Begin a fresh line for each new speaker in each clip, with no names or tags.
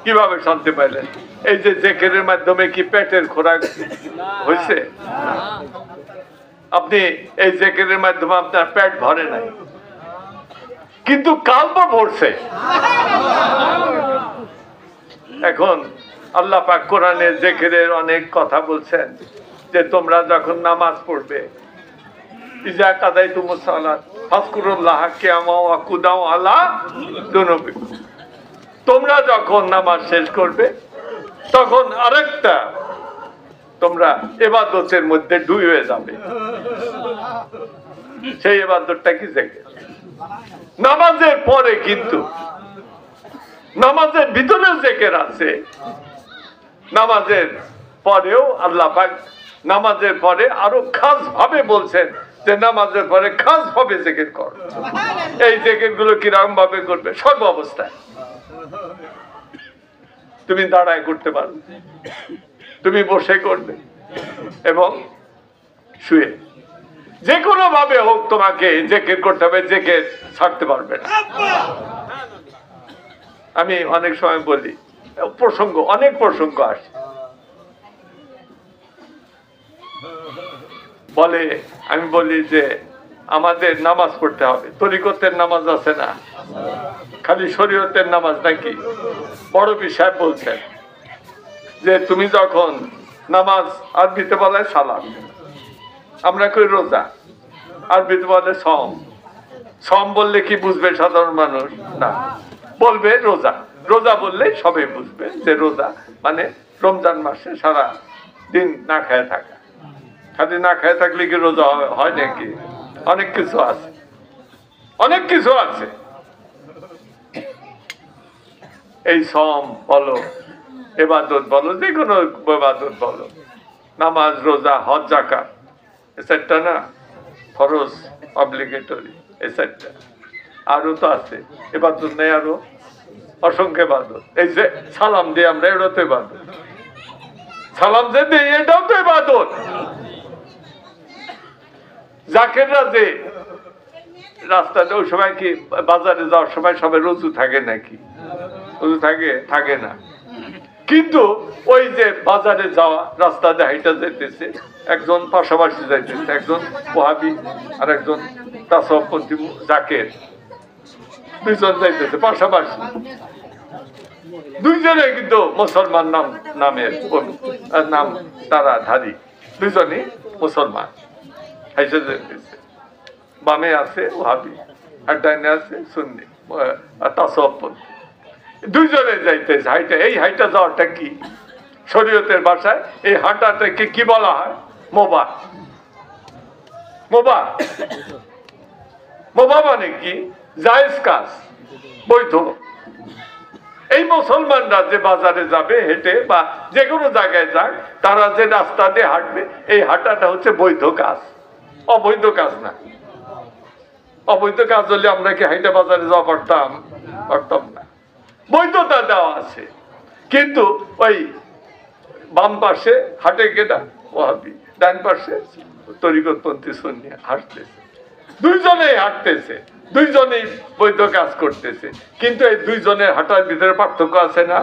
কিভাবে শান্তি পাইলেন? এই যে জিকিরের মাধ্যমে কি পেটের খোরাক হয়েছে? আপনি এই জিকিরের মাধ্যমে আপনার পেট ভরে নাই, কিন্তু কাল্প ভরছে। এখন আল্লাহ পাক কোরআনে জিকিরের অনেক কথা বলছেন যে তোমরা যখন নামাজ পড়বে, ইজা কাদাইতুমুস সালাত ফাযকুরুল্লাহ কিয়ামান ওয়া কুদাও আলা যুনুবিকুম। তোমরা যখন নামাজ শেষ করবে তখন আরেকটা তোমরা ইবাদতের মধ্যে ডুবে যাবে। সেই ইবাদতটা কি? জিকির। নামাজের পরে কিন্তু নামাজের ভিতরে জিকির আছে। নামাজের পরেও আল্লাহ পাক নামাজের পরে আরো খাস ভাবে বলছেন যে নামাজের পরে খাস ভাবে জিকির কর। এই জিকির গুলো কিরকম ভাবে করবে? সর্ব অবস্থায় তুমি দাঁড়ায় করতে পারবে, তুমি বসে করবে এবং শুয়ে, যে কোনো ভাবে হোক তোমাকে জিকির করতে হবে, জিকির ছাড়তে পারবে না। আমি অনেক সময় বলি, প্রসঙ্গ অনেক প্রসঙ্গ আসে, বলে আমি বলি যে আমাদের নামাজ পড়তে হবে। তরিকতের নামাজ আছে না, খালি শরীয়তের নামাজ নাকি? বড় পীর সাহেব বলছেন যে তুমি যখন নামাজ আরবিতে বলে সালাম, আমরা কই রোজা, আরবিতে বলে সম। সম বললে কি বুঝবে সাধারণ মানুষ? না, বলবে রোজা। রোজা বললে সবাই বুঝবে যে রোজা মানে রমজান মাসে সারা দিন না খেয়ে থাকা। খালি না খেয়ে থাকলে কি রোজা হয় নাকি? অনেক কিছু আছে, অনেক কিছু আছে। এই সম বলো, ইবাদত বলো, যে কোনো ইবাদত বলো, নামাজ, রোজা, হজ, যাকাত, এসেটটা না ফরজ, অব্লিগেটরি, এসেটটা। আরো তো আছে ইবাদত, নেই আরো অসংখ্য ইবাদত। এই যে সালাম দিই আমরা, এটা তো ইবাদত। সালাম যে দিই এটাও তো ইবাদত। জাকেররা যে রাস্তাতে, ওই সময় কি বাজারে যাওয়ার সময় সবাই রুজু থাকে নাকি? রুজু থাকে? থাকে না। কিন্তু ওই যে বাজারে যাওয়া, রাস্তাতে হাইটা যাইতেছে, একজন পাশাপাশি যাইতেছে, একজন ওয়াহাবি আর একজন তাসাউফপন্থী জাকের, দুইজন যাইতেছে পাশাপাশি। দুইজনে কিন্তু মুসলমান নামের নাম তারা ধারী, দুইজনই মুসলমান। হাইটা যাইতেছে, বামে আছে ওয়াহাবি আর ডাইনে আছে সুন্নি তাসাউফপন্থী। দুইজনে যাইতেছে হাইটা। এই হাইটা যাওয়াটা কি? শরীয়তের ভাষায় এই হাঁটাটাকে কি বলা হয়? মুবাহ। মুবাহ, মুবাহ মানে কি? জায়েজ কাজ, বৈধ। এই মুসলমানরা যে বাজারে যাবে হেঁটে বা যে কোনো জায়গায় যাক, তারা যে রাস্তা দিয়ে হাঁটবে, এই হাঁটাটা হচ্ছে বৈধ কাজ, অবৈধ কাজ না। অবৈধ কাজ হলে আমরা কি হাইটা বাজারে যাওয়া পারতাম? পারতাম না। বৈধতা দেওয়া আছে। কিন্তু ওই বাম পাশে হাঁটে কেটা ওয়াহাবি, ডান পাশে তরিকতপন্থী সুন্নি হাঁটতেছে। দুইজনেই হাঁটতেছে, দুইজনেই বৈধ কাজ করতেছে, কিন্তু এই দুইজনের হাঁটার ভিতরে পার্থক্য আছে না?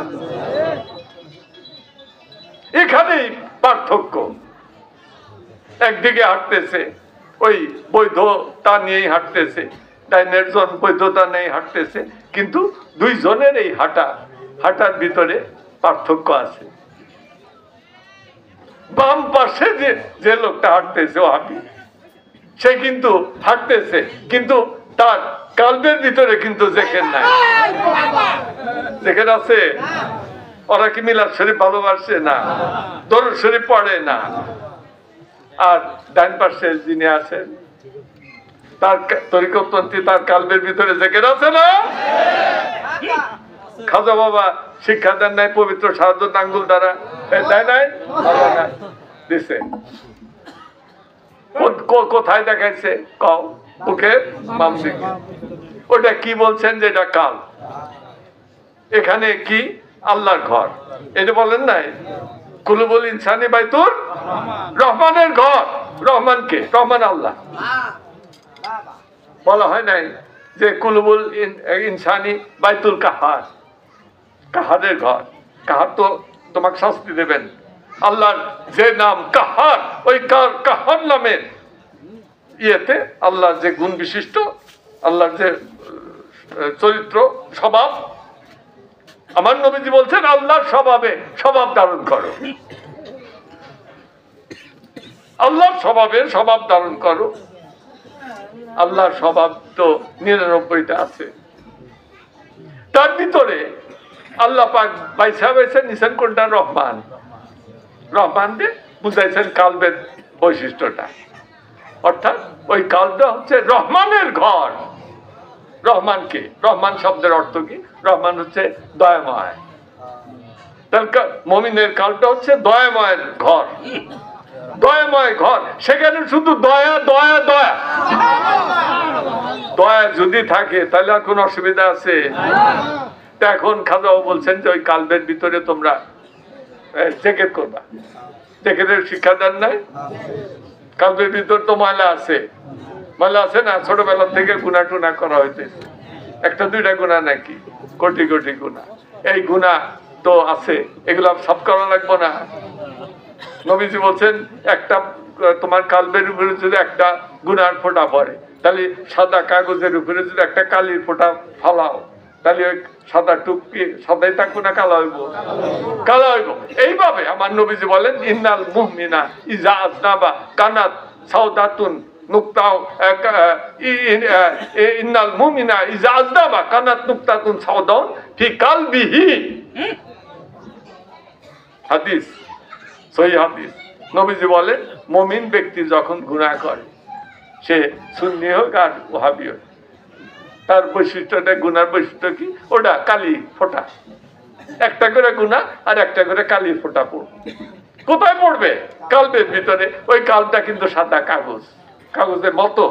এখানেই পার্থক্য। একদিকে হাঁটতেছে ওই বৈধতা নিয়েই হাঁটতেছে, ডাইনের জন বৈধতা নেই হাঁটতেছে, কিন্তু দুইজনের এই হাঁটার ভিতরে পার্থক্য আছে। বাম পাশে যে লোকটা হাঁটতেছে ওয়াহাবি, সে কিন্তু হাঁটতেছে, কিন্তু তার কালবের ভিতরে কিন্তু জিকির নাই। জিকির আছে? ওরা কি মিলাদ শরীফ ভালোবাসে না, দরুদ শরীফ পড়ে না। আর ডান পাশে যিনি আছেন তার তরিকতপন্থী, তার কালবের ভিতরে জিকির আছে না? খাজা বাবা শিক্ষা দেন নাই পবিত্র শাহাদাত আঙ্গুল দ্বারা? দেয় নাই? দিছে। কোথায় দেখাইছে? কও মুখে বাম দিকে। ওটা কি বলছেন? যে এটা কাল। এখানে কি? আল্লাহর ঘর। এটা বলেন নাই? কুলুবুল ইনসানি বাইতুর রহমানের ঘর। রহমান কে? রহমান আল্লাহ। বলা হয় নাই যে কুলুবুল ইনসানি বাইতুল কাহার? কাহারের ঘর, কাহার তো তোমাকে শাস্তি দেবেন। আল্লাহর যে নাম কাহার, ওই কাহার নামের ইয়েতে আল্লাহর যে গুণ বিশিষ্ট, আল্লাহর যে চরিত্র স্বভাব, আমার নবীজি বলছেন আল্লাহর স্বভাব ধারণ করো, আল্লাহর স্বভাব ধারণ করো। আল্লাহর স্বভাব তো 99টা আছে, তার ভিতরে আল্লাহ পাক বাইসা নিছেন কোনটা? রহমান। রহমান দিয়ে বুঝাইছেন কালবের বৈশিষ্ট্যটা, অর্থাৎ ওই কালটা হচ্ছে রহমানের ঘর। রহমান কে? রহমান শব্দের অর্থ কি? রহমান হচ্ছে দয়াময়। তাহলে মুমিনের কালটা হচ্ছে দয়াময়ের ঘর, দয়াময় ঘর। সেখানে শুধু দয়া দয়া দয়া দয়া যদি থাকে তাহলে আর কোন অসুবিধা আছে? এখন খাজাও বলছেন যে ওই কালবের ভিতরে তোমরা জেকের করবা। জেকেরের শিক্ষা দেন নাই? কালবের ভিতর তো ময়লা আছে, ময়লা আছে না? ছোটবেলা থেকে গুনাহ টুনা করা হইতেছে, একটা দুইটা গুনাহ নাকি, কোটি কোটি গুনাহ। এই গুনাহ তো আছে, এগুলো সাফ করা লাগবে না? নবীজি বলছেন একটা তোমার কালবের উপরে যদি একটা গুনার ফোঁটা পড়ে, তাহলে সাদা কাগজের উপরে যদি একটা কালির ফোঁটা ফালাও, তাহলে ওই সাদা টুপি সাদাই থাকবো না কালা হইব? কালা হইব। এইভাবে আমার নবীজি বলেন ইন্নাল মুমিনা ইজা আজনাবা কানাত সাউদাতুন নুক্তাও, ইন্নাল মুমিনা ইজা আজনাবা কানাত নুক্তাতুন সাউদাউন ফি কালবিহি। হাদিস, সহিহ হাদিস। নবীজি বলেন মুমিন ব্যক্তি যখন গুনাহ করে, সে সুন্নি হোক আর ওহাবি হোক, তার বৈশিষ্ট্যটা, গুনার বৈশিষ্ট্য কি? ওটা কালি ফোঁটা, একটা করে গুনাহ আর একটা করে কালি ফোঁটা পড়বে। কোথায় পড়বে? কালবের ভিতরে। ওই কালটা কিন্তু সাদা কাগজ, কাগজের মতো,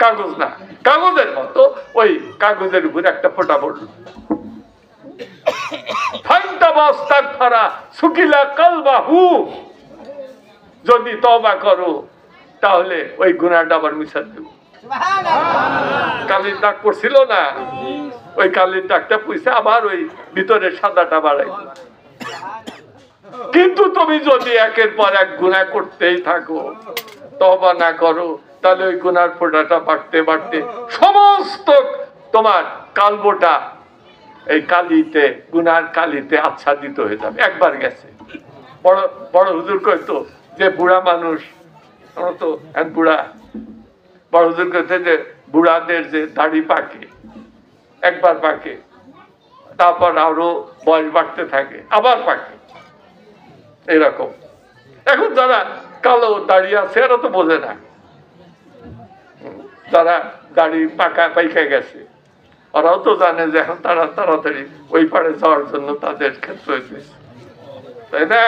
কাগজ না, কাগজের মতো। ওই কাগজের উপরে একটা ফোঁটা পড়লো। যদি তওবা করো তাহলে ওই গুনাহটা আবার মিছা দেব। কালির দাগ পড়ছিল না, ওই কালির দাগটা পুইছে আবার ওই ভিতরে সাদাটা বাড়াই। কিন্তু তুমি যদি একের পর এক গুনাহ করতেই থাকো, তওবা না করো, তাহলে ওই গুনার ফোঁটাটা বাড়তে বাড়তে সমস্ত তোমার কালবোটা এই কালিতে, গুনার কালিতে আচ্ছাদিত হয়ে যাবে। একবার গেছে। বড় হুজুর কইতো যে বুড়া মানুষ, আমরা তো বুড়া, বড় হুজুর কইতে যে বুড়াদের যে দাড়ি পাকে, একবার পাকে, তারপর আরো বয়স বাড়তে থাকে, আবার পাকে, এরকম। এখন যারা কালো দাড়ি আছে এরা তো বোঝে না, যারা দাড়ি পাইকা গেছে ওরাও তো জানে যে এখন তারা তাড়াতাড়ি ওই পারে যাওয়ার জন্য তাদের ক্ষেত্র হয়েছে, তাই না?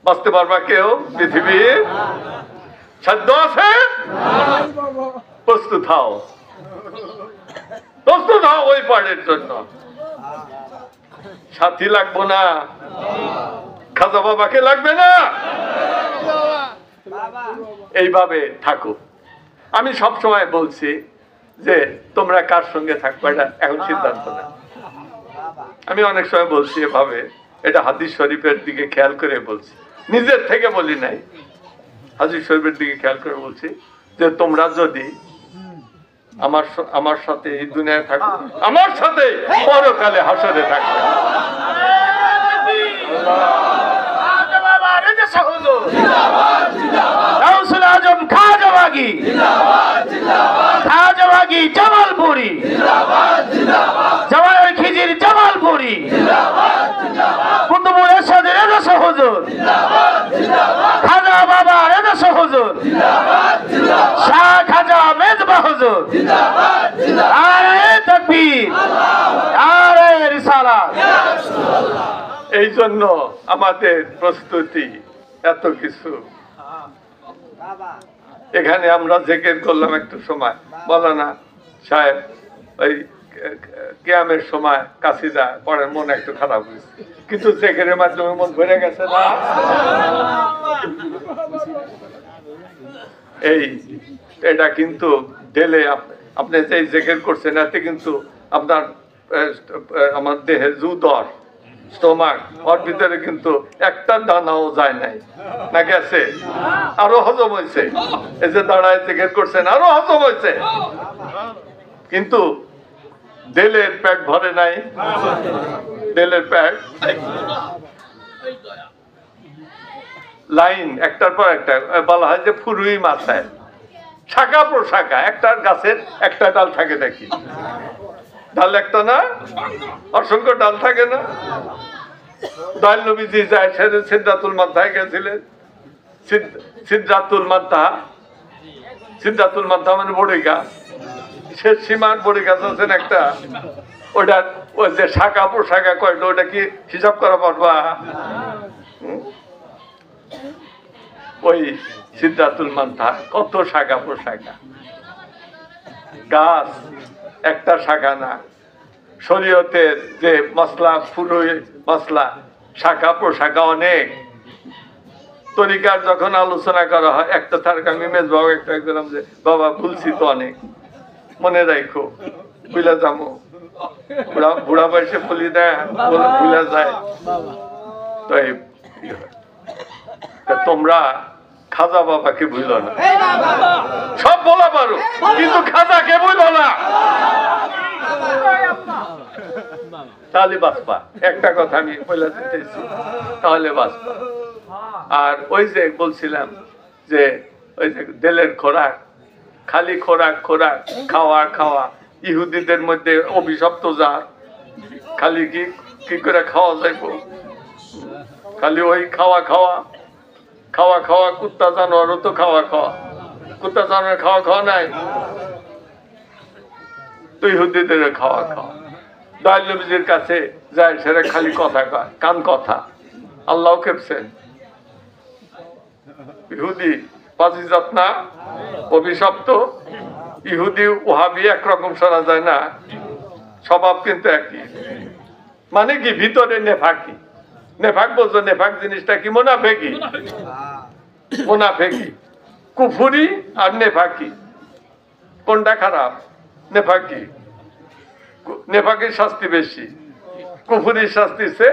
বাঁচতে পারবা কেউ? পৃথিবীর সাধ্য আছে? প্রস্তুত হও, প্রস্তুত হও ওই পারের জন্য। সাথী লাগবো না, খাজা বাবাকে লাগবে না। এইভাবে থাকো। আমি সব সময় বলছি যে তোমরা কার সঙ্গে থাকবে এটা এখন সিদ্ধান্ত না। আমি অনেক সময় বলছি এভাবে, এটা হাদিস শরীফের দিকে খেয়াল করে বলছি, নিজের থেকে বলি নাই, হাদিস শরীফের দিকে খেয়াল করে বলছি যে তোমরা যদি আমার সাথে এই দুনিয়ায় থাকো, আমার সাথে পরকালে হাসরে থাকবে।
জামালপুরি, জামাল খিজির জামালপুরি, কুতুবুল এরশাদের এদেশে হুজুর, খাজা বাবা এদেশে হুজুর, শাহ খাজা মেজবা হুজুর, আরে তাকবীর, আরে রিসালাত।
এই জন্য আমাদের প্রস্তুতি এত কিছু। এখানে আমরা জিকির করলাম একটু সময়, মৌলানা সাহেব ওই কিয়ামের সময় কাসিদা পড়েন, মন একটু খারাপ হয়েছে, কিন্তু জিকিরের মাধ্যমে মন ভরে গেছে না? এটা কিন্তু দিলে আপনি যে জিকির করছেন এতে কিন্তু আপনার আমার দেহের জুদর স্টোমাক ওর ভিতরে কিন্তু একটা দানাও যায় নাই না গেছে আরো হজম হয়েছে এই যে দাঁড়ায় জিজ্ঞেস করছেন আরো হজম হয়েছে কিন্তু দেলের পেট ভরে নাই দেলের পেট লাইন একটার পর একটা বলা হয় যে ফুরুই মাথায় শাখা প্রশাখা একটার গাছের একটা ডাল থাকে নাকি ডাল একটা না অসংখ্য ডাল থাকে না দয়াল নবীজি যায় সেদিন সিদ্ধাতুল মান্তায় গেছিলেন সিদ্ধাতুল মান্তা মানে বড়ি গাছ সে সীমার বড়ি গাছ আছেন একটা ওটা ওই যে শাখা প্রশাখা কয়টা ওটা কি হিসাব করা পারবা ওই সিদ্ধাতুল মান্তা কত শাখা প্রশাখা গাছ একটা শাখা না শরীয়তের যে মশলা ফুরুই মশলা শাখা প্রশাখা অনেক তরিকার যখন আলোচনা করা হয় একটা থার্ক আমি মেজবাবু একটা একদম যে বাবা ভুলছি তো অনেক মনে রাখো বুঝলা যাবো বুড়া বয়সে বলি দেয় ভুলা যায় তো তোমরা খাজা বাবাকে ভুলো না সব বলা পারো কিন্তু খাজাকে ভুলো না তাহলে বাঁচবা একটা কথা আমি বলে দিতেছি তাহলে বাঁচবা আর ওই যে বলছিলাম যে ওই যে দেলের খোরাক খালি খোরাক খাওয়া ইহুদিদের মধ্যে অভিশপ্ত জাত খালি কি করে খাওয়া যাইব খালি ওই খাওয়া কুত্তা জানোয়ারও তো খাওয়া কুত্তা জানোয়ার খাওয়া নাই তো ইহুদিদের খাওয়া দয়াল নবীজির কাছে যায় সেটা খালি কথা কয় কান কথা আল্লাহ খেপছেন ইহুদি পাজিজাত না অভিশপ্ত ইহুদি ওহাবি একরকম শোনা যায় না স্বভাব কিন্তু একই মানে কি ভিতরে নেফাক বলছো নেফাক জিনিসটা কি মোনাফেকি কুফুরি আর নেফাকি কোনটা খারাপ নেফাকির শাস্তি বেশি কুফুরির শাস্তি সে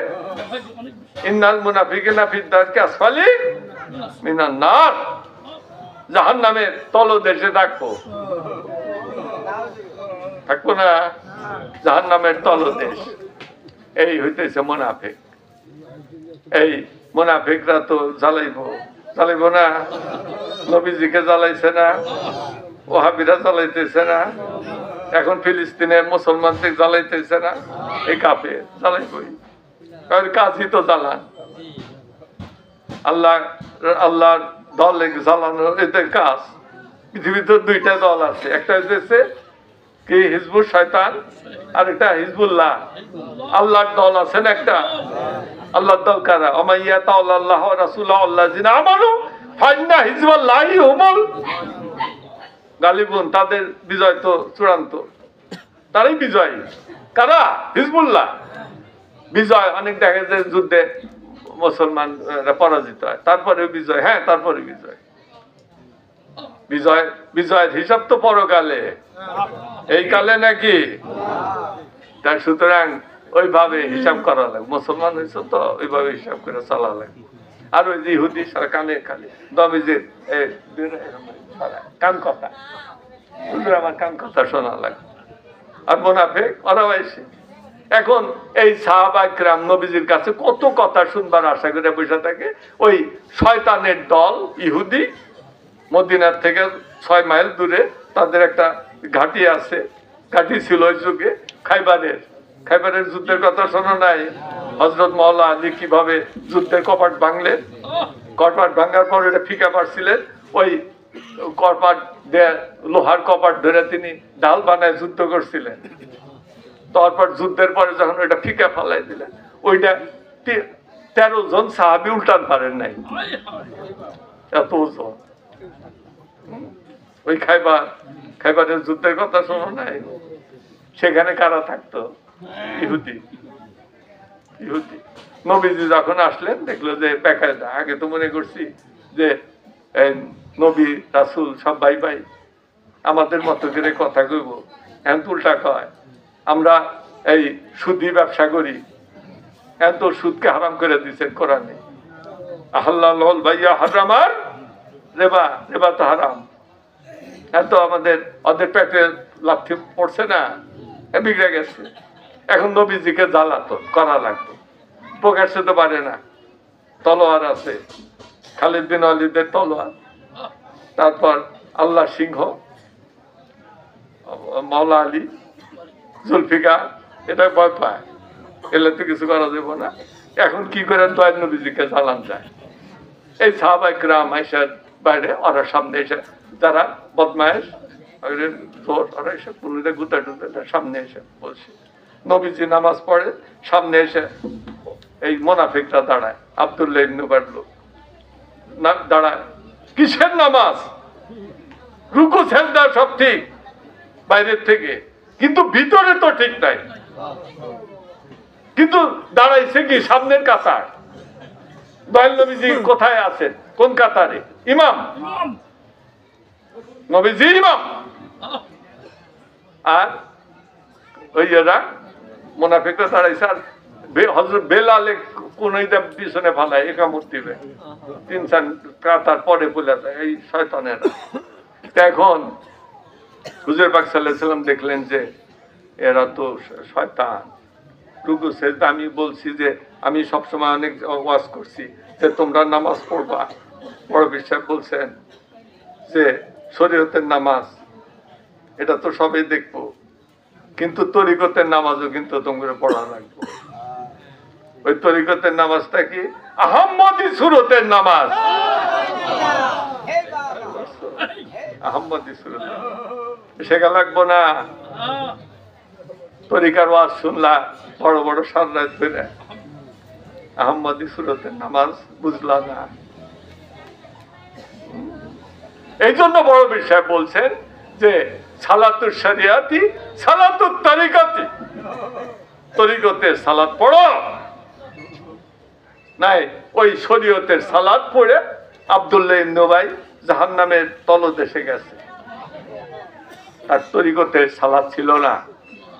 ইন্নাল মুনাফিকিনা ফিদ-দারকি আসফালি মিনান নার জাহান্নামের তলদেশে থাকবো না জাহান্নামের তলদেশ এই হইতেছে মুনাফিক এই মুনাফিকরা তো জ্বালাইব না নবীজিকে জ্বালাইছে না ওহাবিরা জ্বালাইতেছে না এখন ফিলিস্তিনের মুসলমানদের জ্বালাইতেছে না এই কাফের জ্বালাইবই কারণ কাজই তো জ্বালান আল্লাহর দল জ্বালানো এদের কাজ পৃথিবীতে দুইটা দল আছে একটা হচ্ছে কি হিজবুল শয়তান আর একটা হিজবুল্লাহ আল্লাহর দল আছেন একটা আল্লাহর দল কারা আমাইয়া তাআল্লাহ ওয়া রাসূলুহু আল্লাযিনা আমানু ফাইন্না হিজবাল্লাহি হুমুল গালিবুন তাদের বিজয় তো চূড়ান্ত তারাই বিজয় কারা হিজবুল্লাহ বিজয় অনেক দেখা যায় যুদ্ধে মুসলমানরা পরাজিত হয় তারপরে বিজয় তারপরে বিজয়ের হিসাব তো পরকালে এই কালে নাকি তার সুতরাং ওইভাবে হিসাব করা লাগবে মুসলমান হয়েছে তো ওইভাবে হিসাব করে চলা লাগবে আর ওই যে ইহুদি সারা কানে দমিজের কান কথা আমার কান কথা শোনা লাগবে আর মুনাফিক ওরাও এসে এখন এই সাহাবা কিরাম নবীজির কাছে কত কথা শুনবার আশা করে বসে থাকে ওই শয়তানের দল ইহুদি মদিনার থেকে 6 মাইল দূরে তাদের একটা ঘাঁটি আছে ঘাঁটি ছিল ওই যুগে খাইবারের যুদ্ধের কথা শোনো নাই হযরত মাওলা আলী কিভাবে যুদ্ধের কপাট ভাঙলেন কপাট ভাঙার পর এটা ফিকা পারছিলেন ওই কপাট লোহার কপাট ধরে তিনি ঢাল বানায় যুদ্ধ করছিলেন তারপর যুদ্ধের পরে যখন ওইটা ফিকা ফালাই দিলেন ওইটা 13 জন সাহাবী উল্টান পারেন নাই এত ওজন ওই খাইবারের যুদ্ধের কথা শোনো নাই সেখানে কারা থাকতো ইহুদি নবীজি যখন আসলেন দেখলো যে বেকায়দা আগে তো মনে করছি যে নবী রাসূল সব ভাই আমাদের মতো করে কথা কইব এখন উল্টা কয় আমরা এই সুদি ব্যবসা করি, এত সুদকে হারাম করে দিচ্ছেন কোরআনে। আহল্লাল ভাইয়া হারামার রেবা, রেবা তো হারাম। এত আমাদের ওদের পেটে লাথি পড়ছে না, বিগড়ে গেছে। এখন নবীজিকে জ্বালাতন করা লাগবে, প্রকাশ্যে তো পারে না। তলোয়ার আছে, খালিদ বিন ওয়ালিদের তলোয়ার, তারপর আল্লাহ সিংহ, মাওলা আলী, জুলফিকার, এটা ভয় পায়, এলে তো কিছু করা যাবে না। এখন কি করে দয়াল নবীজিকে জ্বালান যায়? এই সাহাবায়ে কেরাম আয়েশার বাইরে, ওরা সামনে এসে, যারা বদমায়েশ জোর, ওরা এসে পুলিশে গুতা টুতে সামনে এসে বলছে, নবীজি নামাজ পড়ে, সামনে এসে এই মোনাফিকরা দাঁড়ায়, আব্দুল্লাহ ইবনে উবাইর লোক না দাঁড়ায়, কিসের নামাজ? রুকু সেজদা সব ঠিক বাইরের থেকে, কিন্তু ভিতরে তো ঠিক নাই। কিন্তু দাঁড়াইছে কি সামনের কাতার। দয়াল নবীজি কোথায় আছেন? কোন কাতারে? ইমাম, নবীজি ইমাম, আর ওই এরা মুনাফিকরা দাঁড়াইছে। আর হযরত বেলালে কোনইটা পিছনে ফালায়, একামত দিবে, 3-4 কাতার পরে বলে যায় এই শয়তানেরা। এখন হুজুর পাক সাল্লাল্লাহু আলাইহি ওয়াসাল্লাম দেখলেন যে এরা তো শয়তান। রুকু সেজদা, আমি বলছি যে আমি সবসময় অনেক ওয়াজ করছি যে তোমরা নামাজ পড়বা। বড় বিশ্বাস বলছেন যে শরীয়তের নামাজ এটা তো সবাই দেখবো, কিন্তু তরিকতের নামাজও কিন্তু তোমরা পড়া লাগবে। ওই তরিকতের নামাজটা কি? আহম্মদী সুরতের নামাজ। আহম্মদী সুরত শেখা লাগবো না। তরিকার ওয়াজ শুনলা বড় বড় সাররাত ধরে, আহম্মদী সুরতের নামাজ বুঝলা না। এই জন্য বড় বিষয় বলছেন যে সালাতুর শরিয়াতি সালাতুর তরিকাতি, তরিকতের সালাত পড়ো নাই। ওই শরীয়তের সালাত পড়ে আব্দুল্লাহ ইবনে উবাই জাহান্নামের তলদেশে গেছে, আর তরিকতের সালাত ছিল না।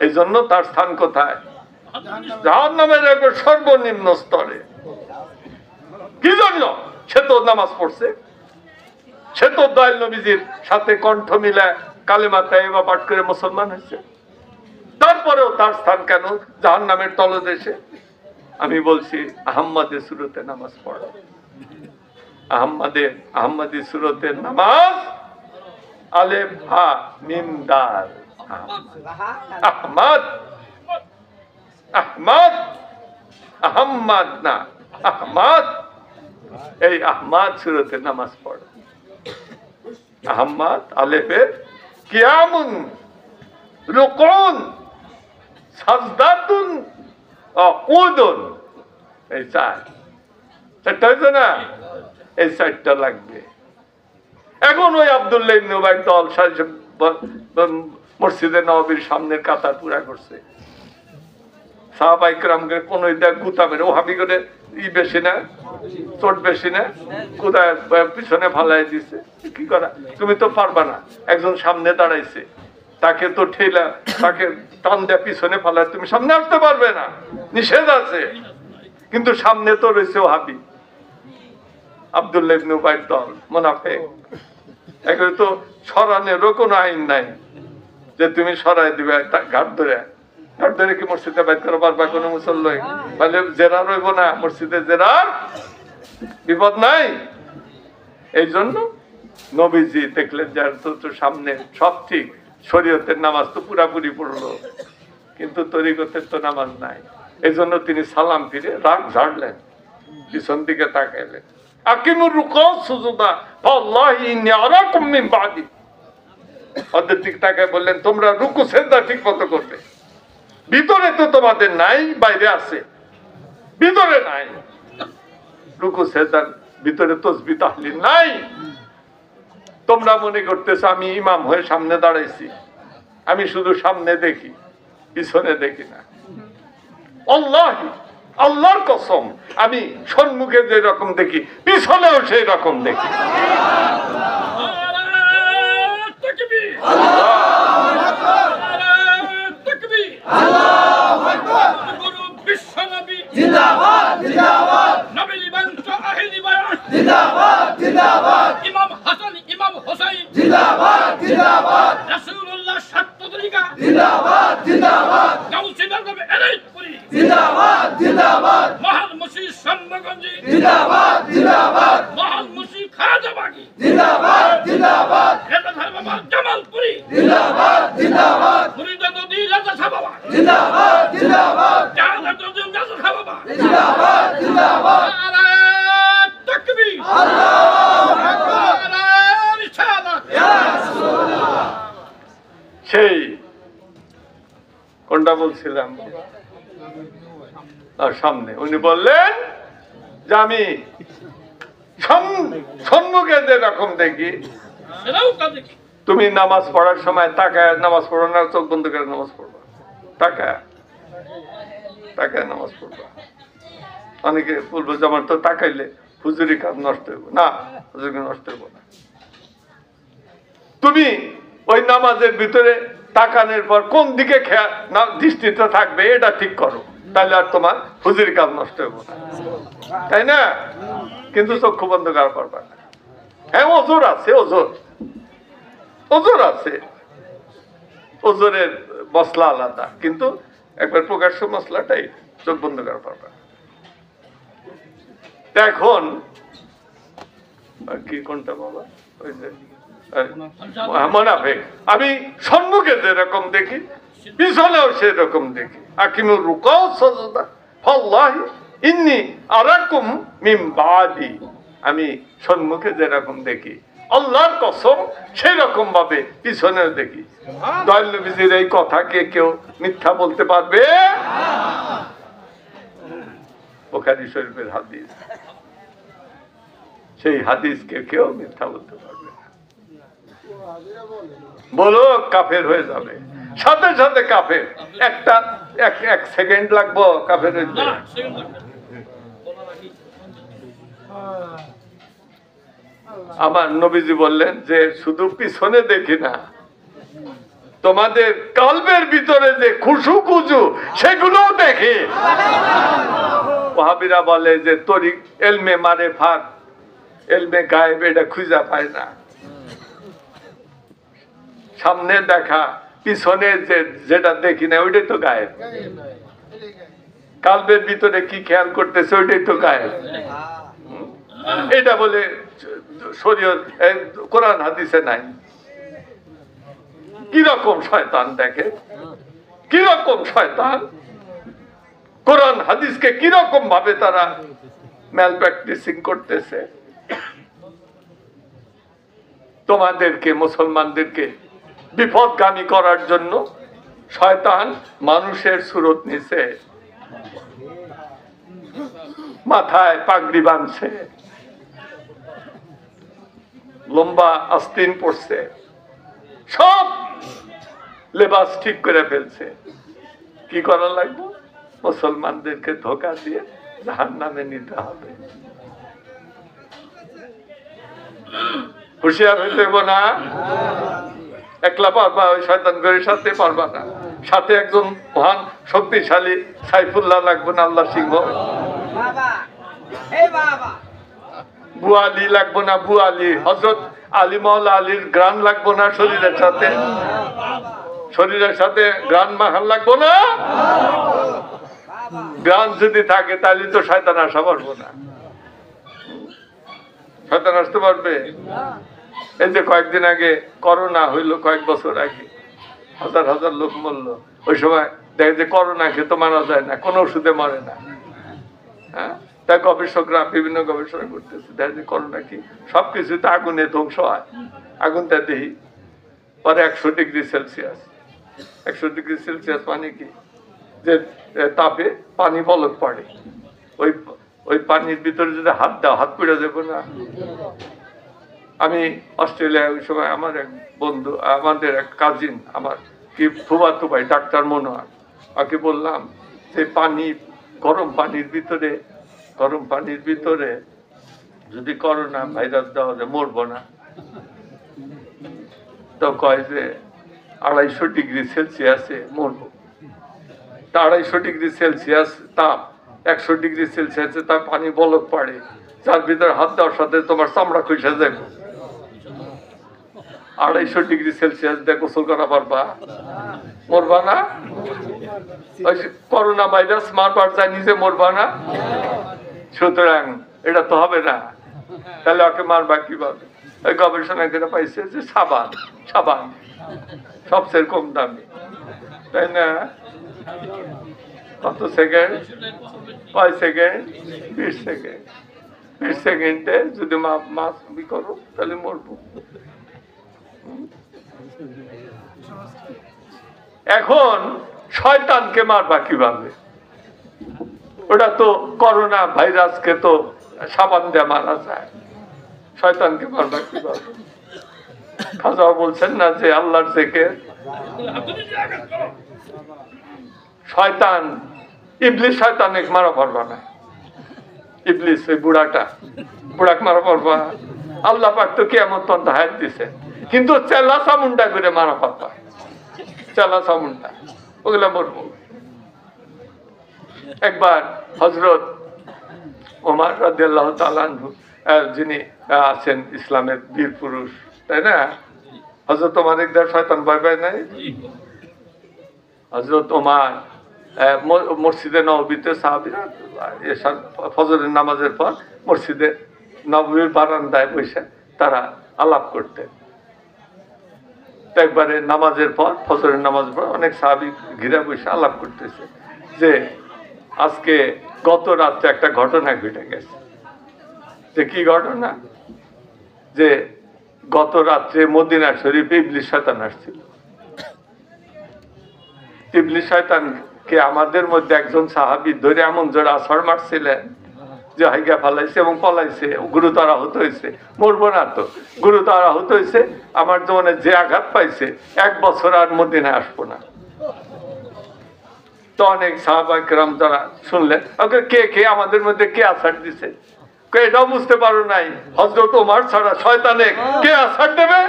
এই জন্য তার স্থান কোথায়? জাহান্নামের একবার সর্বনিম্ন স্তরে। কি জন্য? সে তো নামাজ পড়ছে, সে তো দয়াল নবীজির সাথে কণ্ঠ মিলায় কালেমা তাইয়্যিবা পাঠ করে মুসলমান হয়েছে। তারপরেও তার স্থান কেন জাহান্নামের তলদেশে? আমি বলছি আহম্মদে সুরতে নামাজ পড়ো। আহম্মদী সুরতের নামাজ আলেফ হা মিম দাল, আহমদ, আহমদ, আহম্মদ না আহমদ। এই আহমদ সুরতে নামাজ পড়ো। আহম্মদ আলেফের কিয়ামুন, রুকুন, সাজদাতুন, উদুন, এই চারটা হয়েছে না? এই 4টা লাগবে। এখন ওই আব্দুল্লাহ ইবনে উবাই দল মসজিদে নববীর সামনের কাতার পুরা করছে। সাহাবায়ে কেরামকে কোন গুতা মেরে ওহাবি করে বেশি না, চোট বেশি না, কোথায় পিছনে ফালাই দিছে। কি করা? তুমি তো পারবা না। একজন সামনে দাঁড়াইছে, তাকে তো ঠেলা, তাকে টান দেয়া পিছনে ফালায় তুমি সামনে আসতে পারবে না, নিষেধ আছে। কিন্তু সামনে তো রয়েছে ওহাবি, আব্দুল্লাহ ইবনে উবাইর দল, মুনাফিক। এগুলো তো সরানেরও কোনো আইন নাই যে তুমি সরাই দিবে ঘাট ধরে কি মসজিদে বাইর করে পারবা কোনো মুসল্লি? তাহলে জেরা রইব না মসজিদে, জেরার বিপদ নাই। এই জন্য নবীজি দেখলেন যার তো সামনে সব ঠিক, শরীয়তের নামাজ তো পুরাপুরি পড়লো, কিন্তু তরিকতের তো নামাজ নাই। এই জন্য তিনি সালাম ফিরে রাগ ঝাড়লেন, পিছন দিকে তাকাইলেন। আকিমুর রুকু সুজুদা ফাল্লাহি ইন্নী আরাকুম মিন বাদি। ওদের দিকে তাকায় বললেন তোমরা রুকু সিজদা ঠিক মতো করবে। ভিতরে তো তোমাদের নাই, বাইরে আছে, ভিতরে নাই। রুকু সিজদার ভিতরে তাসবিহ তাহলিল নাই। তোমরা মনে করতেছ আমি ইমাম হয়ে সামনে দাঁড়াইছি, আমি শুধু সামনে দেখি, পিছনে দেখি না। আল্লাহি, আল্লাহর কসম, আমি সম্মুখে যে রকম দেখি পিছনেও সেই রকম দেখি।
জিন্দাবাদ জিন্দাবাদ
নবী লিবান তো আহিলি বায়ান
জিন্দাবাদ জিন্দাবাদ
ইমাম হাসান ইমাম হোসেন
জিন্দাবাদ জিন্দাবাদ
রাসূলুল্লাহ সত্য তরিকা
জিন্দাবাদ জিন্দাবাদ
গাউসে নবী এলাইপুরি
জিন্দাবাদ জিন্দাবাদ
মহান মুসিদ সম্মগঞ্জি
জিন্দাবাদ জিন্দাবাদ
মহান মুসিদ খাজাবাগি
জিন্দাবাদ জিন্দাবাদ
রেজা বাবা জামালপুরি
জিন্দাবাদ জিন্দাবাদ
মুরিদা নদী রাজা সাবাবা
জিন্দাবাদ জিন্দাবাদ
জাহাজের নদী রাজা সাবাবা
জিন্দাবাদ জিন্দাবাদ
নারায়ে তাকবীর
আল্লাহু আকবার
নারায়ে রিসালাত
ইয়া রাসূলুল্লাহ
সেই কোনটা বলছিলাম আর সামনে উনি বললেন যে আমি সম্মুখে যে রকম দেখি
সেটাও কাজে কি
তুমি নামাজ পড়ার সময় তাকায় নামাজ পড়ো না, চোখ বন্ধ করে নামাজ পড়বা, তাকায় তাকায় নামাজ পড়বা। অনেকে বলবো যে আমার তো তাকাইলে হুজুরি কাজ নষ্ট হইব না, হুজুরি নষ্ট হইব না। তুমি ওই নামাজের ভিতরে তাকানোর পর কোন দিকে দৃষ্টিতে থাকবে এটা ঠিক করো, তাহলে আর তোমার হুজুরি কাজ নষ্ট হইব না, তাই না? কিন্তু চক্ষু বন্ধ করা পারবা না। হ্যাঁ, ওজোর আছে, ওজোর আছে, ওজোরের মশলা আলাদা, কিন্তু একবার প্রকাশ্য মশলাটাই চোখ বন্ধ করা পারবা। এখন কি কোনটা বাবা, ওই যে মুনাফিক, আমি সম্মুখে যেরকম দেখি পিছনেও সেরকম দেখি। আকিমুর রুকাও সাজদা ফাল্লাহি ইন্নী আরাকুম মিন বাদি, আমি সম্মুখে যেরকম দেখি আল্লাহর কসম সেই রকম ভাবে পিছনেও দেখি। দয়াল নবীজির এই কথাকে কেউ মিথ্যা বলতে পারবে? বুখারী শরীফের হাদিস, সেই হাদিসকে কেউ মিথ্যা বলতে পারবে না। বলো কাফের হয়ে যাবে, সাথে সাথে কাফের। এক সেকেন্ড লাগবো কাফের হইতে।
না সেকেন্ড লাগবে বলা লাগি
আমার নবীজি বললেন যে শুধু পিছনে দেখি না, তোমাদের কলবের ভিতরে যে খুশু খুজু সেগুলোও দেখি। ওয়াহাবিরা বলে যে তরিক এলমে মারেফাত, এলমে গায়েব এটা খুঁজা পায় না। সামনে দেখা পিছনে যেটা দেখি না ওইটাই তো গায়েব। কালবের ভিতরে কি খেয়াল করতেছে ওইটাই তো গায়েব। এটা বলে শরীয়ত কোরআন হাদিসে নাই। কিরকম শয়তান দেখে, কিরকম শয়তান কোরআন হাদিসকে কিরকম ভাবে তারা ম্যাল প্র্যাকটিসিং করতেছে। তোমাদেরকে মুসলমানদেরকে বিপদগামী করার জন্য শয়তান মানুষের সুরত নিছে, মাথায় পাগড়ি বাঁধছে, লম্বা আস্তিন পড়ছে, সব লেবাস ঠিক করে ফেলছে। কি করা লাগবে? মুসলমানদেরকে ধোঁকা দিয়ে জাহান্নামে নিতে হবে। হুঁশিয়ার হইতে হইব না। একলা পারবা ওই শয়তানগরের সাথে পারবা না, সাথে একজন মহান শক্তিশালী সাইফুল্লাহ লাগবে না, আল্লাহ সিংহ। বুয়ালি লাগবো না, বুয়ালি হযরত আলী মাওলা আলীর গ্রান লাগবো না শরীরের সাথে, শরীরের সাথে গ্রান মাখান লাগবো না। গ্রান যদি থাকে তাহলে তো শয়তান আসা পারবো না। শয়তান আসতে পারবে? এই যে কয়েকদিন আগে করোনা হইলো, কয়েক বছর আগে হাজার হাজার লোক মরলো। ওই সময় দেখে যে করোনা খেয়ে তো মারা যায় না, কোনো ওষুধে মরে না। হ্যাঁ, তাই গবেষকরা বিভিন্ন গবেষণা করতেছে, দেখে যে করোনা কি সবকিছুতে আগুনে ধ্বংস হয়। আগুনটা দেখি পরে 100 ডিগ্রি সেলসিয়াস। 100 ডিগ্রি সেলসিয়াস মানে কি? যে তাপে পানি বলক পড়ে, ওই পানির ভিতরে যদি হাত দাও হাত পুড়ে যাবে না। আমি অস্ট্রেলিয়ায় ওই সময় আমার এক বন্ধু, আমাদের এক কাজিন, আমার কি ফুফাতো ভাই ডাক্তার মনোয়ার, ওকে বললাম যে পানি, গরম পানির ভিতরে যদি করোনা ভাইরাস দেওয়া যায় মরবো না। তো কয় যে 250 ডিগ্রি সেলসিয়াসে মরবো। তা 250 ডিগ্রি সেলসিয়াস তাপ 100°C তার পানি বলক পড়ে, যার ভিতরে হাত দেওয়ার সাথে তোমার চামড়া খুঁজে যাবে। 250°C দিয়ে গোসল করা পারবা? মরবা না? ওই করোনা ভাইরাস মারবার যায়, নিজে মরবা না? সুতরাং এটা তো হবে না, তাহলে ওকে মারবা কিভাবে? ওই গবেষণা করে পাইছে যে সাবান সবচেয়ে কম দামি, তাই না? কত সেকেন্ড? 5 second, 20 second. 20 সেকেন্ডে যদি মাছ করো তাহলে মরবো। এখন শয়তানকে মারবা কিভাবে? ওটা তো করোনা ভাইরাসকে তো সাবান দিয়ে মারা যায়, শয়তানকে মারবা কিভাবে? খাজা বলছেন না যে আল্লাহর জিকির, শয়তান ইবলিস শয়তানে মারা পারবা না। ইবলিস ওই বুড়াক মারা পারবা? আল্লাহ পাক তো কিয়ামত পর্যন্ত হায়াত দিছে, কিন্তু চেলা চামুন্ডা করে মারা পারবা, চেলা চামুন্ডা ওগুলা মরবো। একবার হযরত ওমর রাদিয়াল্লাহু তাআলা আনহু, যিনি আছেন ইসলামের বীর পুরুষ, তাই না? হযরত ওমর একবার শয়তান ভয় পায় নাই? হযরত ওমর মসজিদে নববীতে সাহাবীরা ফজরের নামাজের পর মসজিদে নববীর বারান্দায় বসে তারা আলাপ করতেন। একবারে নামাজের পর, ফজরের নামাজের পর অনেক সাহাবী ঘিরে বসে আলাপ করতেছে যে আজকে গত রাত্রে একটা ঘটনা ঘটে গেছে। যে কি ঘটনা? যে গত রাত্রে মদিনা শরীফে ইবলিস শয়তান আসছিল। ইবলিস শয়তানকে আমাদের মধ্যে একজন সাহাবী ধরে এমন জোরে আছড় মারছিলেন যে হাইগা ফালাইছে এবং পলাইছে, গুরুতর আহত হয়েছে। মরবো না তো, গুরুতর আহত হয়েছে। আমার জীবনে যে আঘাত পাইছে, 1 বছর আর মদিনায় আসবো না। তো অনেক সাহাবা কেরাম যারা শুনলেন, ওকে কে আমাদের মধ্যে কে আছাড় দিছে? এটাও বুঝতে পারো নাই হযরত ওমর ছাড়া শয়তানে কে আছাড় দেবে?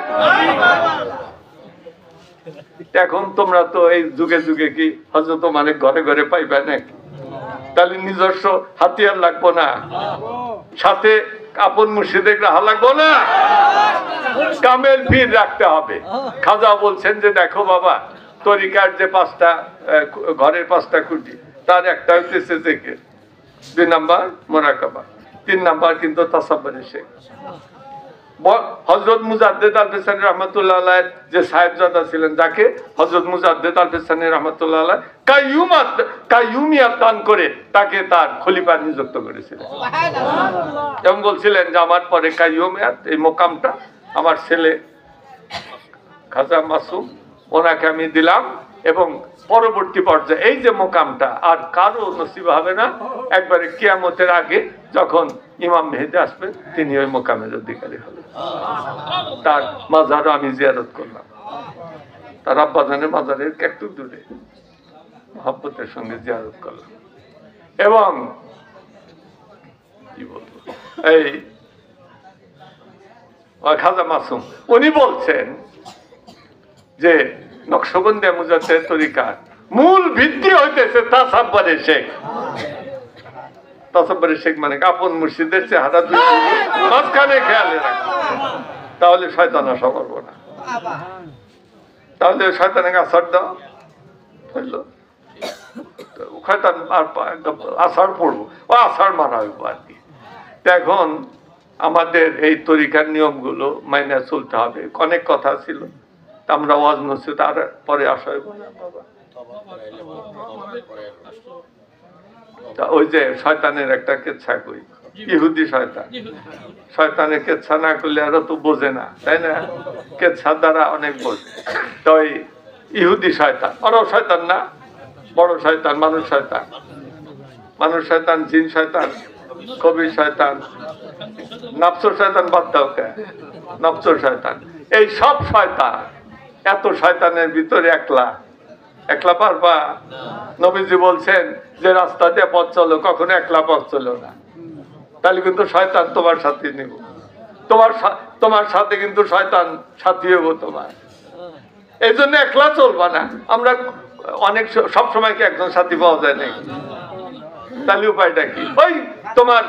এখন তোমরা তো এই যুগে যুগে কি হযরত ওমরের ঘরে ঘরে পাইবে নাকি? তাহলে নিজস্ব হাতিয়ার লাগবো না, সাথে আপন মুর্শিদের রাহা লাগবো না, কামেল পীর রাখতে হবে। খাজা বলছেন যে দেখো বাবা, তরিকার যে 5টা ঘরের 5টা খুঁটি, তার একটা হইতেছে জিকির, 2 নাম্বার মুরাকাবা, 3 নাম্বার কিন্তু তাসাব্বুরে শেখ। হযরত মুজাদ্দেদ আল-ফিসানি রাহমাতুল্লাহ আলাইহি যে সাহেবজাদা ছিলেন, যাকে হযরত মুজাদ্দেদ আল-ফিসানি রাহমাতুল্লাহ আলাইহি কাইয়ুমিয়াত দান করে তাকে তার খলিফা নিযুক্ত করেছিলেন। এবং বলছিলেন যে আমার পরে কাইয়ুমিয়াত এই মোকামটা আমার ছেলে খাজা মাসুম, ওনাকে আমি দিলাম, এবং পরবর্তী পর্যায়ে এই যে মোকামটা আর কারো নসিব হবে না। একবারে কিয়ামতের আগে যখন ইমাম মেহেদী আসবেন, তিনি ওই মোকামের অধিকারী হবেন। তার মাজারও আমি জিয়ারত করলাম, তার আব্বাজানের মাজারের একটু দূরে মহব্বতের সঙ্গে জিয়ারত করলাম। এবং কি বলবো, এই খাজা মাসুম উনি বলছেন যে নকশবন্দিয়া মুজাদ্দেদ তরিকার মূল ভিত্তি হইতেছে তাসাব্বুরে শেখ। তাসাব্বুরে শেখ মানে আপন মুর্শিদের চেহারা মাঝখানে খেয়ালে রাখবে, তাহলে শয়তান আশা করবো না। তাহলে শয়তানের আছাড় দেওয়া হইলো, শয়তান আছাড় পড়বো, ও আছাড় মারা হইব আর কি। এখন আমাদের এই তরিকার নিয়মগুলো মাইনে চলতে হবে। অনেক কথা ছিল, আমরা ওয়াজ নসিহত আর পরে আসা হইব না বাবা। ওই যে শয়তানের একটা কেচ্ছা কই, ইহুদি শয়তান, শয়তানের কেচ্ছা না করলে আরো তো বোঝে না, তাই না? কেচ্ছার দ্বারা অনেক বোঝে। তো ওই ইহুদি শয়তান, ওরাও শয়তান না, বড় শয়তান, মানুষ শয়তান, মানুষ শয়তান, জিন শয়তান, কবির শয়তান, নফসর শয়তান, বাদ দাও কে, নফসর শয়তান, এই সব শয়তান। এত শয়তানের ভিতরে একলা পারবা? নবীজি বলছেন যে রাস্তা দিয়ে পথ চলো, কখনো একলা পথ চলো না, তাহলে কিন্তু শয়তান তোমার সাথে নিব, তোমার সাথে কিন্তু শয়তান সাথী হইব তোমার। এই জন্য একলা চলবা না। আমরা অনেক সবসময় কি একজন সাথী পাওয়া যায় নাকি? তাহলে উপায়টা কি? ওই তোমার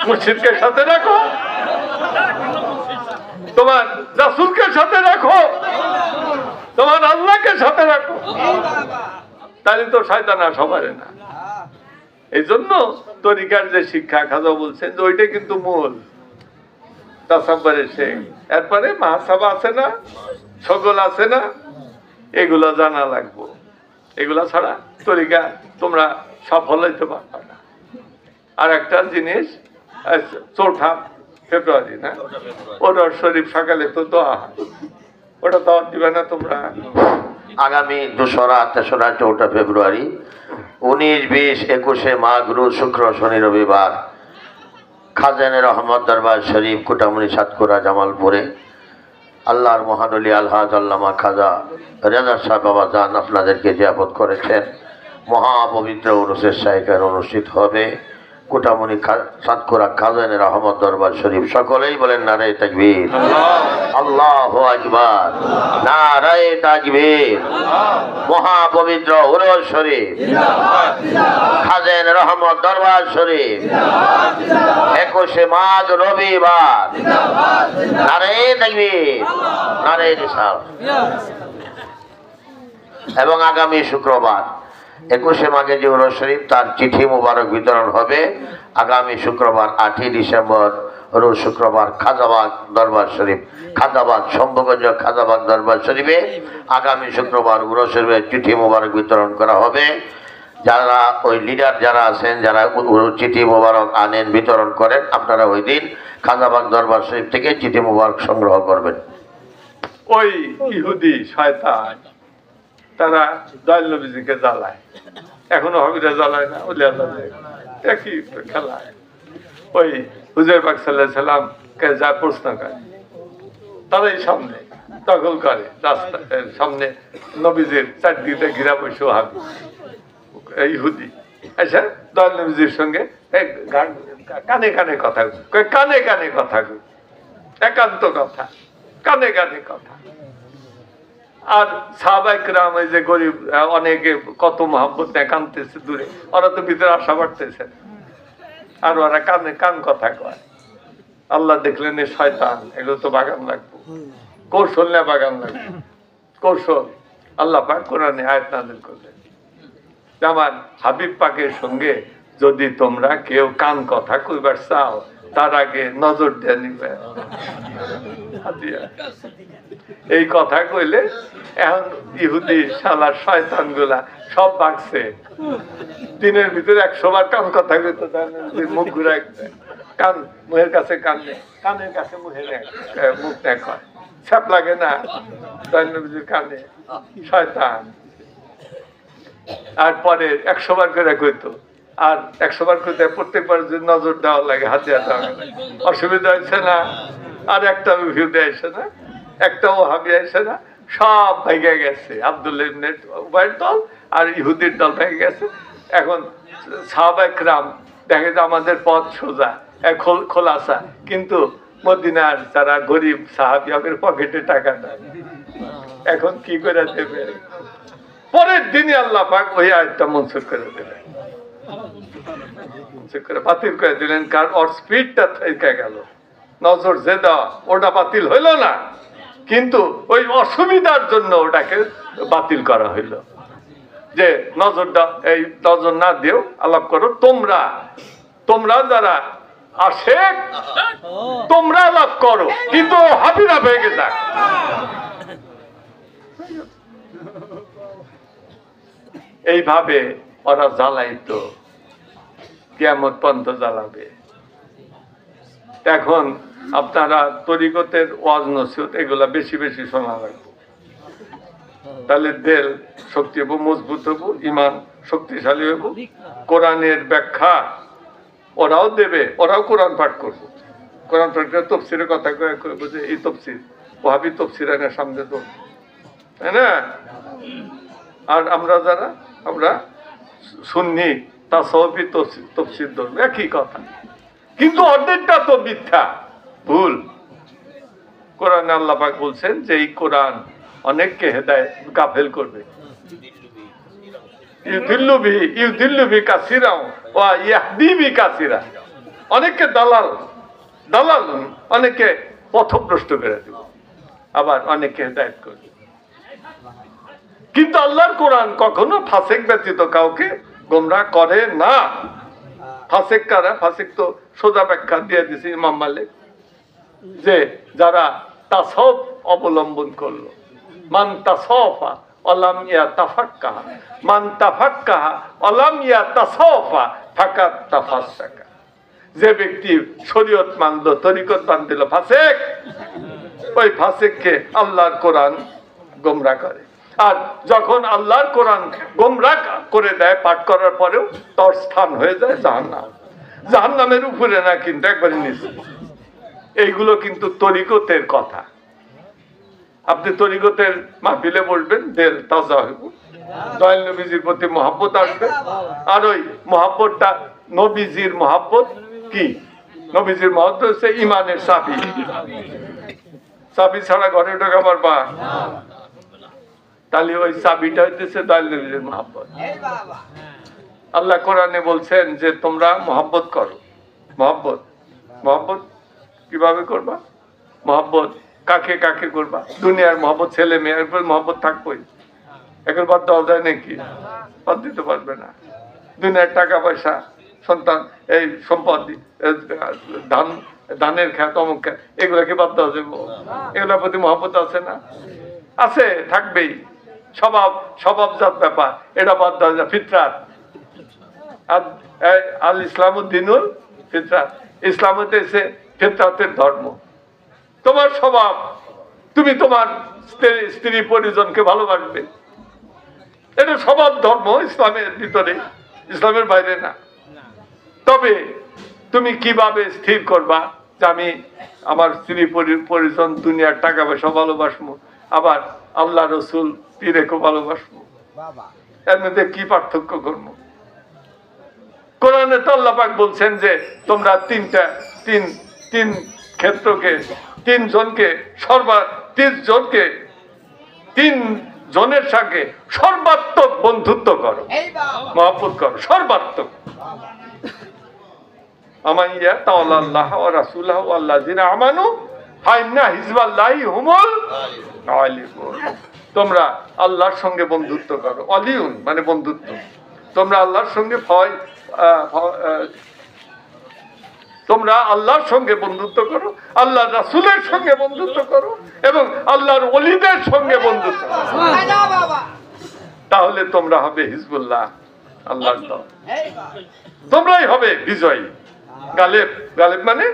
মুর্শিদকে সাথে রাখো, তোমার রাসূলকে সাথে রাখো, তোমার আল্লাহকে সাথে রাখো, তাহলে তো শয়তান আসা পারে না। এই জন্য তরিকার যে শিক্ষা খাজা বলছেন যে ওইটা কিন্তু মূল তাসাব্বুরের শেখ। এরপরে মাহসাবা আছে না, সকল আছে না, এগুলো জানা লাগবো। এগুলা ছাড়া তরিকা তোমরা সফল হইতে পারবে না। আর একটা জিনিস, 4 ফেব্রুয়ারি না, ওটা শরীফ সকালে তো দোয়া হয়, ওটা তো দিবে না তোমরা?
আগামী 2রা 3রা 4 ফেব্রুয়ারি 19, 20, 21 মাঘ, রোজ, শুক্র, শনি, রবিবার খাজানে রহমত দরবার শরীফ কুটামুনি সাতকুরা জামালপুরে আল্লাহর মহানলি আলহাজ আল্লামা খাজা রেজা শাহ বাবা জান আপনাদেরকে জিয়ারত করেছেন। মহাপবিত্র উরুসের শাইকার অনুষ্ঠিত হবে কুটামুনি সাতকুরা খাজানে রহমত দরবার শরীফ। সকলেই বলেন নারায়ে তাকবীর, আল্লাহু আকবার, নারায়ে তাকবীর। মহাপবিত্র উরুস শরীফ খাজানে রহমত দরবার শরীফ 21 মাঘ রবিবার। নারায়ে তাকবীর, নারায়ে রিসালাত। এবং আগামী শুক্রবার 21 মাঘে যে উরুস শরীফ তার চিঠি মুবারক বিতরণ হবে আগামী শুক্রবার 8ই ডিসেম্বর রোজ শুক্রবার খাজাবাগ দরবার শরীফ, খাজাবাগ শম্ভুগঞ্জ খাজাবাগ দরবার শরীফে আগামী শুক্রবার উরুস শরীফের চিঠি মুবারক বিতরণ করা হবে। যারা ওই লিডার যারা আছেন, যারা চিঠি মুবারক আনেন বিতরণ করেন, আপনারা ওই দিন খাজাবাগ দরবার শরীফ থেকে চিঠি মুবারক সংগ্রহ করবেন।
ওই ইহুদি শয়তান তারা দয়াল নবীজিকে জ্বালায়, এখনো হবিরা জ্বালায় না, ওলিয়া জ্বালায়, একই খেলায়। ওই হুজুর পাক সাল্লাল্লাহু আলাইহি সাল্লামকে যা প্রশ্ন করে তারাই সামনে দখল করে, রাস্তার সামনে নবীজির চারদিকে ঘিরা বসে হাবি ইহুদি। আচ্ছা, দয়াল নবীজির সঙ্গে কানে কানে কথা কয়, কানে কানে কথা কয়, একান্ত কথা, কানে কানে কথা। আর সাহাবায়ে কেরাম এই যে গরিব অনেকে কত মহব্বত নিয়ে কানতেছে দূরে, ওরা তো ভিতরে আশা বাড়তেছে না, আর ওরা কানে কান কথা কয়। আল্লাহ দেখলেন এ শয়তান, এগুলো তো বাগান লাগবো, কৌশল নিয়ে বাগান লাগবে, কৌশল। আল্লাহ পাক কোরআনে আয়াত নাযিল করলেন যে আমার হাবিব পাকের সঙ্গে যদি তোমরা কেউ কান কথা কইবার চাও, তার আগে নজর দিয়ে নিবে। এই কথা কইলে এখন ইহুদি শালার শয়তান গুলা সব বাগছে। দিনের ভিতরে 100 বার কান কথা কইতো, মুখ ঘুরাই কান মুখের কাছে কান নেই, কানের কাছে মুখের মুখ দেখা ছাপ লাগে না কানে শয়তান। আর পরে 100 বার করে কইতো, আর 100 বার কইতে প্রত্যেকবার যে নজর দেওয়া লাগে, হাতে দেওয়া লাগে, অসুবিধা হয়েছে না? আর একটা ভিউ দেয়ছে না, একটাও হাবি আসে না, সব ভেঙে গেছে। আব্দুল্লাহ ইবনে উবাইর দল আর ইহুদির দল ভেঙে গেছে। এখন সাহাবায়ে কেরাম দেখে যে আমাদের পথ সোজা, খোলাসা, কিন্তু মদিনার যারা গরিব সাহাবী ওদের পকেটে টাকা নাই, এখন কি করে দেবে? পরের দিনই আল্লাহ পাক ওই আয়াতটা মনসুখ করে দিলেন, বাতিল করে দিলেন। কারণ ওর স্পিডটা থেকে গেল, নজর যে দেওয়া ওটা বাতিল হইল না, কিন্তু ওই অসুবিধার জন্য ওটাকে বাতিল করা হইল যে নজরটা এই নজর না দিও, আলাপ করো তোমরা, তোমরা যারা আশেক তোমরা আলাপ করো, কিন্তু হাবিরা ভেঙে যাক। এইভাবে ওরা জ্বালাইতো, কিয়ামত পর্যন্ত জ্বালাবে। এখন আপনারা তরিকতের ওয়াজ নসিহত এগুলা বেশি বেশি শোনা লাগবে, তাহলে দিল শক্তি হবো, মজবুত হবো, ইমান শক্তিশালী হবো। কোরআনের ব্যাখ্যা ওরাও দেবে, ওরাও কোরআন পাঠ করবো, কোরআন পাঠ করে তফসিরের কথা করবো যে এই তফসির ওহাবি তফসির আনার সামনে তো, তাই না? আর আমরা যারা আমরা সুন্নি তাসাউফি তফসির ধরবো, একই কথা, কিন্তু অর্ধেকটা তো মিথ্যা, ভুল। কোরআন আল্লাহ পাক বলছেন যে এই কোরআন অনেককে হেদায়েত গাফেল করবে, ইউদিল্লু বি কাসিরা ওয়া ইয়াহদি বি কাসিরা। অনেকে দালাল অনেকে পথভ্রষ্ট করে দেব, আবার অনেকে হেদায়েত করবে। কিন্তু আল্লাহর কোরআন কখনো ফাসিক ব্যতীত কাউকে গোমরাহ করে না। ফাসিক কারা? ফাসিক তো সোজা ব্যাখ্যা দিয়ে দিয়েছে ইমাম মালিক, যে যারা তাসাউফ অবলম্বন করলো। মান তাসাওফা অলাম ইয়াতাফাক্কাহা, মান তাফাক্কাহা অলাম ইয়াতাসাওফা ফাকাত তাফাসসাকা। যে ব্যক্তি শরীয়ত মানলো, তরিকত বানদিল, ফাসিক। ওই ফাসিককে আল্লাহর কোরআন গোমরাহ করে। আর যখন আল্লাহর কোরআন গোমরাহ করে দেয় পাঠ করার পরেও, তার স্থান হয়ে যায় জাহান্নাম। জাহান্নামের উপরে না, কিন্তু একবারে নিচে। এইগুলো কিন্তু তরিকতের কথা। আপনি তরিকতের মাহফিলে বলবেন, দিল তাজা হইব, দয়াল নবীজির প্রতি মহব্বত আসবে। আর ওই মহব্বতটা, নবীজির মহব্বত কি? নবীজির মহব্বত হচ্ছে ইমানের চাবি। চাবি ছাড়া ঘরে ঢোকা পারবা? তাহলে ওই চাবিটা হইতেছে দয়াল নবীজির মহব্বত। আল্লাহ কোরআনে বলছেন যে তোমরা মহব্বত করো। মহব্বত কিভাবে করবা? মহব্বত কাকে কাকে করবা? দুনিয়ার মহব্বত, ছেলে মেয়ের উপর মহব্বত থাকবোই। এখন বাদ দেওয়া যায় নাকি? বাদ দিতে পারবে না। দুনিয়ার টাকা পয়সা, সন্তান, এই সম্পদ, ধানের খেত, অমুক খেত, এগুলাকে বাদ দেওয়া যাবে? এগুলোর প্রতি মহব্বত আছে না? আছে, থাকবেই। স্বভাবজাত ব্যাপার, এটা বাদ দেওয়া যায়। ফিতরাত, আল ইসলামুদ্দিনুল ফিতরাত। ইসলাম হচ্ছে ফিতরাতের ধর্ম। তোমার স্বভাব, তুমি তোমার স্ত্রী পরিজনকে ভালোবাসবে, এটা স্বভাব ধর্ম ইসলামের ভিতরে, ইসলামের বাইরে না। তবে তুমি কিভাবে স্থির করবা যে আমি আমার স্ত্রী পরিজন, দুনিয়ার টাকা পয়সা ভালোবাসবো, আবার আল্লাহ রসুল পীরেকে ভালোবাসবো? এর মধ্যে কি পার্থক্য করবো? কোরআনে তো আল্লাহ পাক বলছেন যে তোমরা তিন ক্ষেত্রকে, তিন জনের সঙ্গে সর্বাত্মক বন্ধুত্ব করো, মহব্বত করো, সর্বাত্মক। আমাইয়া তাআল্লাহ ওয়া রাসূলুহু ওয়াল্লাযিনা আমানু ফাইন্না হিজবাল্লাহি হুমুল গালিবুন। তোমরা আল্লাহর সঙ্গে বন্ধুত্ব করো। অলিউন মানে বন্ধুত্ব। তোমরা আল্লাহর সঙ্গে তোমরা আল্লাহর সঙ্গে বন্ধুত্ব করো, আল্লাহ রাসূলের সঙ্গে বন্ধুত্ব করো, এবং আল্লাহর ওলিদের সঙ্গে বন্ধুত্ব করো। তাহলে তোমরা হবে হিজবুল্লাহ, আল্লাহর দল। তোমরাই হবে বিজয়ী। গালেব মানে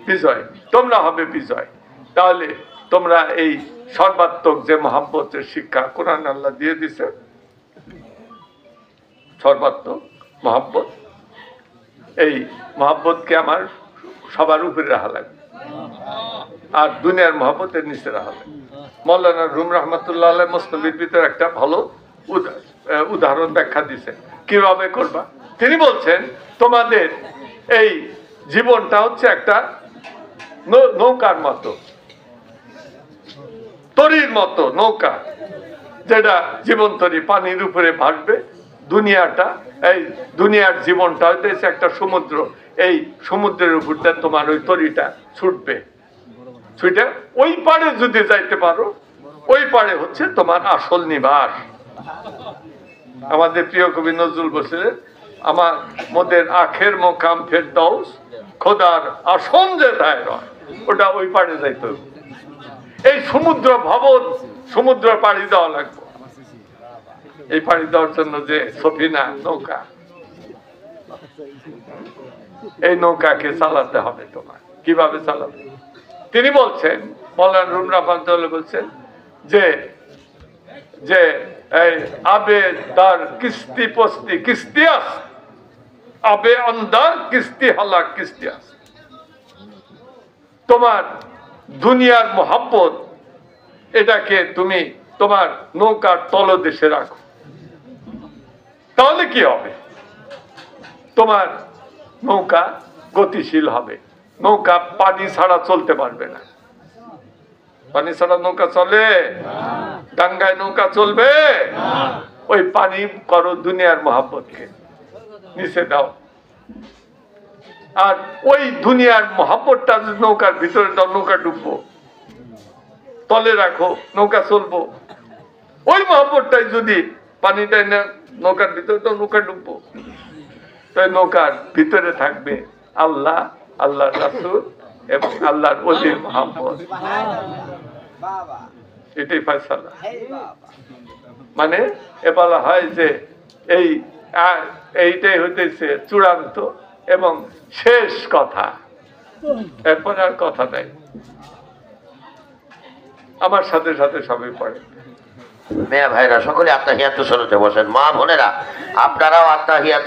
বিজয়। তোমরা হবে বিজয়। তাহলে তোমরা এই সর্বাত্মক যে মহব্বতের শিক্ষা কোরআন আল্লাহ দিয়ে দিছে, সর্বাত্মক মহব্বত, এই মহব্বতকে আমার সবার উপরে রাখা লাগবে, আর দুনিয়ার মহব্বতের নিচে রাখা লাগবে। মৌলানা রুম রহমতুল্লাহ আলাইহি মুসনবির ভিতরে একটা ভালো উদাহরণ ব্যাখ্যা দিছে কিভাবে করবা। তিনি বলছেন, তোমাদের এই জীবনটা হচ্ছে একটা নৌকার মতো, তরীর মতো নৌকা, যেটা জীবন তরী, পানির উপরে ভাসবে। দুনিয়াটা, এই দুনিয়ার জীবনটা হইতেছে একটা সমুদ্র। এই সমুদ্রের উপরটা তোমার ওই তরীটা ছুটবে, ছুটে ওই পারে যদি যাইতে পারো, ওই পারে হচ্ছে তোমার আসল নিবাস। আমাদের প্রিয় কবি নজরুল বলছিলেন, আমার মোদের আখের মোকাম ফেরদাউস, খোদার আসন যে তাই রয়, ওটা ওই পারে যাইতে হবে। এই সমুদ্র ভবন, সমুদ্র পাড়ি দেওয়া লাগবে। এই পাড়ি দেওয়ার জন্য যে সফিনা, নৌকা, এই নৌকাকে চালাতে হবে তোমার। কিভাবে চালাবে? তিনি বলছেন, মৌলানা রুম রহমাতুল্লাহ বলছেন যে যে এই আবে দার কিস্তি পস্তি কিস্তিয়াস, আবে অন্দার কিস্তি হালা কিস্তিয়াস। তোমার দুনিয়ার মহব্বত, এটাকে তুমি তোমার নৌকার তলদেশে রাখো। তাহলে কি হবে? তোমার নৌকা গতিশীল হবে। নৌকা পানি ছাড়া চলতে পারবে না। পানি ছাড়া নৌকা চলে? ডাঙ্গায় নৌকা চলবে? ওই পানি করো দুনিয়ার মহাব্বতকে নিচে দাও, আর ওই দুনিয়ার মহাব্বতটা নৌকার ভিতরে দাও, নৌকা ডুববো, তলে রাখো, নৌকা চলবো। ওই মহাব্বতটাই যদি পানিটা নৌকার ভিতরে দাও, নৌকা ডুববো। তাই নৌকার ভিতরে থাকবে আল্লাহ, আল্লাহর রাসূল এবং আল্লাহর ওলির মহাব্বত। এটাই ফয়সালা। মানে এ বলা হয় যে এইটাই হইতেছে চূড়ান্ত এবং শেষ কথা, এরপর আর কথা নাই। আমার সাথে সাথে সবাই পড়ে।
মেয়া ভাইরা সকলে আত্মাহিয়াত শুনতে বসেন, মা বোনেরা আপনারাও আত্মাহিয়াত